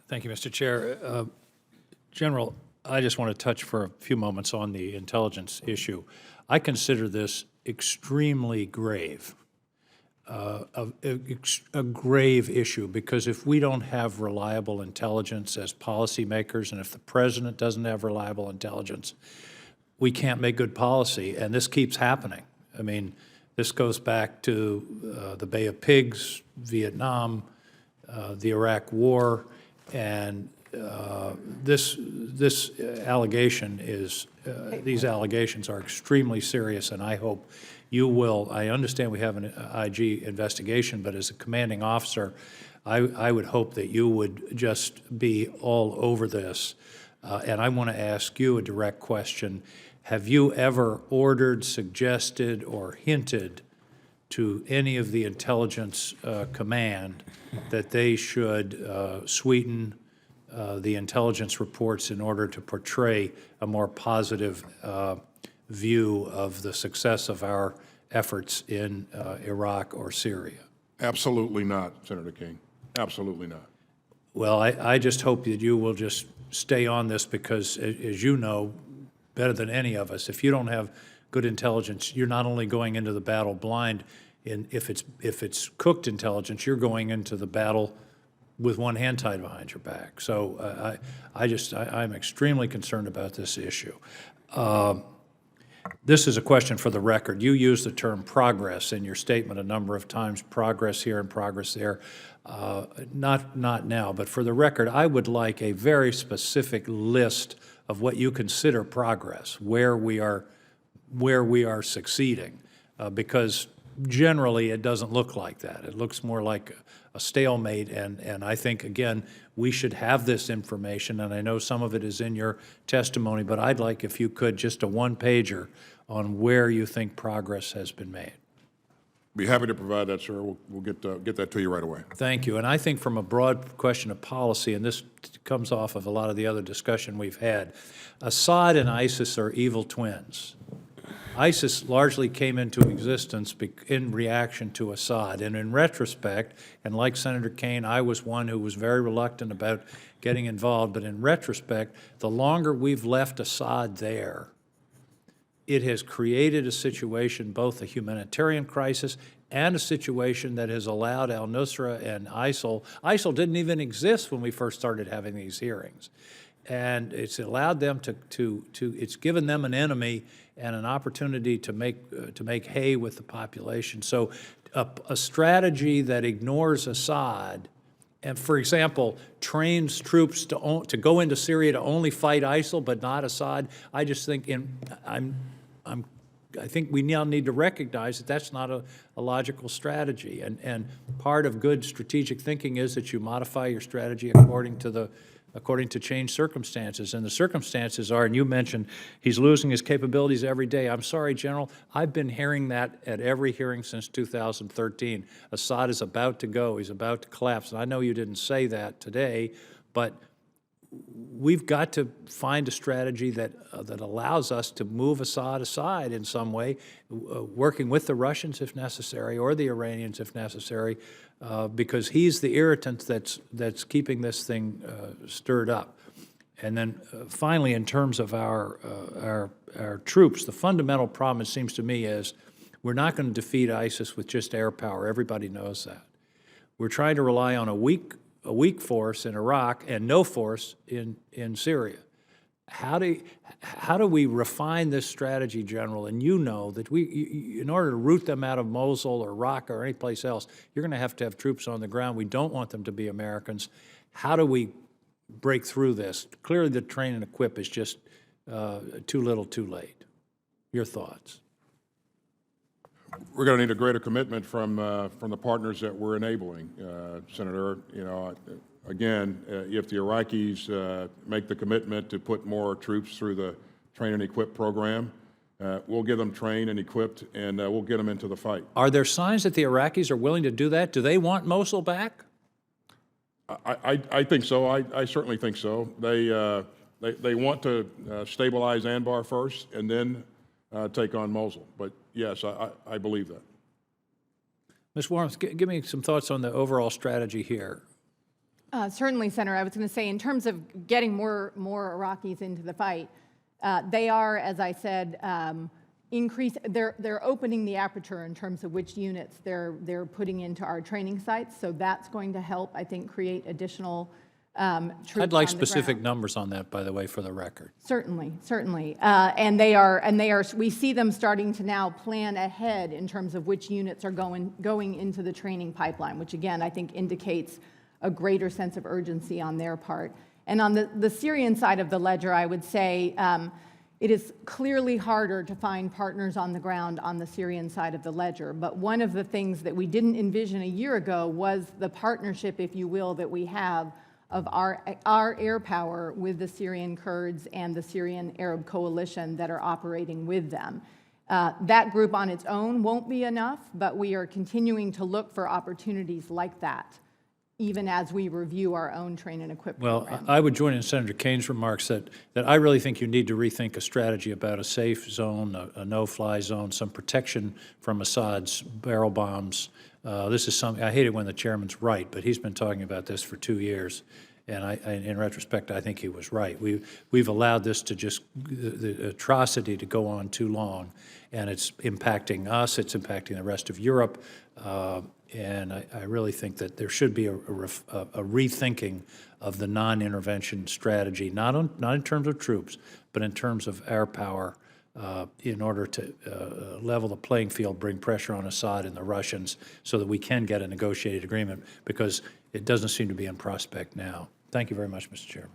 Thank you, Mr. Chair. General, I just want to touch for a few moments on the intelligence issue. I consider this extremely grave, a grave issue, because if we don't have reliable intelligence as policymakers, and if the president doesn't have reliable intelligence, we can't make good policy, and this keeps happening. I mean, this goes back to the Bay of Pigs, Vietnam, the Iraq War, and this allegation is, these allegations are extremely serious, and I hope you will. I understand we have an IG investigation, but as a commanding officer, I would hope that you would just be all over this. And I want to ask you a direct question. Have you ever ordered, suggested, or hinted to any of the intelligence command that they should sweeten the intelligence reports in order to portray a more positive view of the success of our efforts in Iraq or Syria? Absolutely not, Senator King. Absolutely not. Well, I just hope that you will just stay on this, because, as you know better than any of us, if you don't have good intelligence, you're not only going into the battle blind, if it's cooked intelligence, you're going into the battle with one hand tied behind your back. So I'm extremely concerned about this issue. This is a question for the record. You used the term progress in your statement a number of times, progress here and progress there. Not now, but for the record, I would like a very specific list of what you consider progress, where we are succeeding, because generally it doesn't look like that. It looks more like a stalemate, and I think, again, we should have this information, and I know some of it is in your testimony, but I'd like, if you could, just a one-pager on where you think progress has been made. Be happy to provide that, sir. We'll get that to you right away. Thank you. And I think from a broad question of policy, and this comes off of a lot of the other discussion we've had, Assad and ISIS are evil twins. ISIS largely came into existence in reaction to Assad. And in retrospect, and like Senator Kaine, I was one who was very reluctant about getting involved, but in retrospect, the longer we've left Assad there, it has created a situation, both a humanitarian crisis and a situation that has allowed al-Nusra and ISIL didn't even exist when we first started having these hearings. And it's allowed them it's given them an enemy and an opportunity to make hay with the population. So a strategy that ignores Assad and, for example, trains troops to go into Syria to only fight ISIL but not Assad, I just think I think we now need to recognize that that's not a logical strategy. And part of good strategic thinking is that you modify your strategy according to changed circumstances. And the circumstances are, and you mentioned he's losing his capabilities every day. I'm sorry, General, I've been hearing that at every hearing since 2013. Assad is about to go, he's about to collapse. And I know you didn't say that today, but we've got to find a strategy that allows us to move Assad aside in some way, working with the Russians if necessary, or the Iranians if necessary, because he's the irritant that's keeping this thing stirred up. And then finally, in terms of our troops, the fundamental problem, it seems to me, is we're not going to defeat ISIS with just air power. Everybody knows that. We're trying to rely on a weak force in Iraq and no force in Syria. How do we refine this strategy, General? And you know that in order to root them out of Mosul or Raqqa or any place else, you're going to have troops on the ground. We don't want them to be Americans. How do we break through this? Clearly, the train and equip is just too little, too late. Your thoughts? We're going to need a greater commitment from the partners that we're enabling, Senator. You know, again, if the Iraqis make the commitment to put more troops through the train and equip program, we'll get them trained and equipped, and we'll get them into the fight. Are there signs that the Iraqis are willing to do that? Do they want Mosul back? I think so. I certainly think so. They want to stabilize Anbar first, and then take on Mosul. But yes, I believe that. Ms. Worsens, give me some thoughts on the overall strategy here. Certainly, Senator. I was going to say, in terms of getting more Iraqis into the fight, they are, as I said, they're opening the aperture in terms of which units they're putting into our training sites. So that's going to help, I think, create additional troops I'd like on the specific ground. numbers on that, by the way, for the record. Certainly, certainly. We see them starting to now plan ahead in terms of which units are going into the training pipeline, which again, I think indicates a greater sense of urgency on their part. And on the Syrian side of the ledger, I would say it is clearly harder to find partners on the ground on the Syrian side of the ledger. But one of the things that we didn't envision a year ago was the partnership, if you will, that we have of our air power with the Syrian Kurds and the Syrian Arab coalition that are operating with them. That group on its own won't be enough, but we are continuing to look for opportunities like that, even as we review our own train and equip program. Well, I would join in Senator Kane's remarks that I really think you need to rethink a strategy about a safe zone, a no-fly zone, some protection from Assad's barrel bombs. This is something, I hate it when the chairman's right, but he's been talking about this for 2 years. And in retrospect, I think he was right. We've allowed this to the atrocity to go on too long, and it's impacting us, it's impacting the rest of Europe, and I really think that there should be a rethinking of the non-intervention strategy, not in terms of troops, but in terms of air power, in order to level the playing field, bring pressure on Assad and the Russians so that we can get a negotiated agreement, because it doesn't seem to be in prospect now. Thank you very much, Mr. Chairman.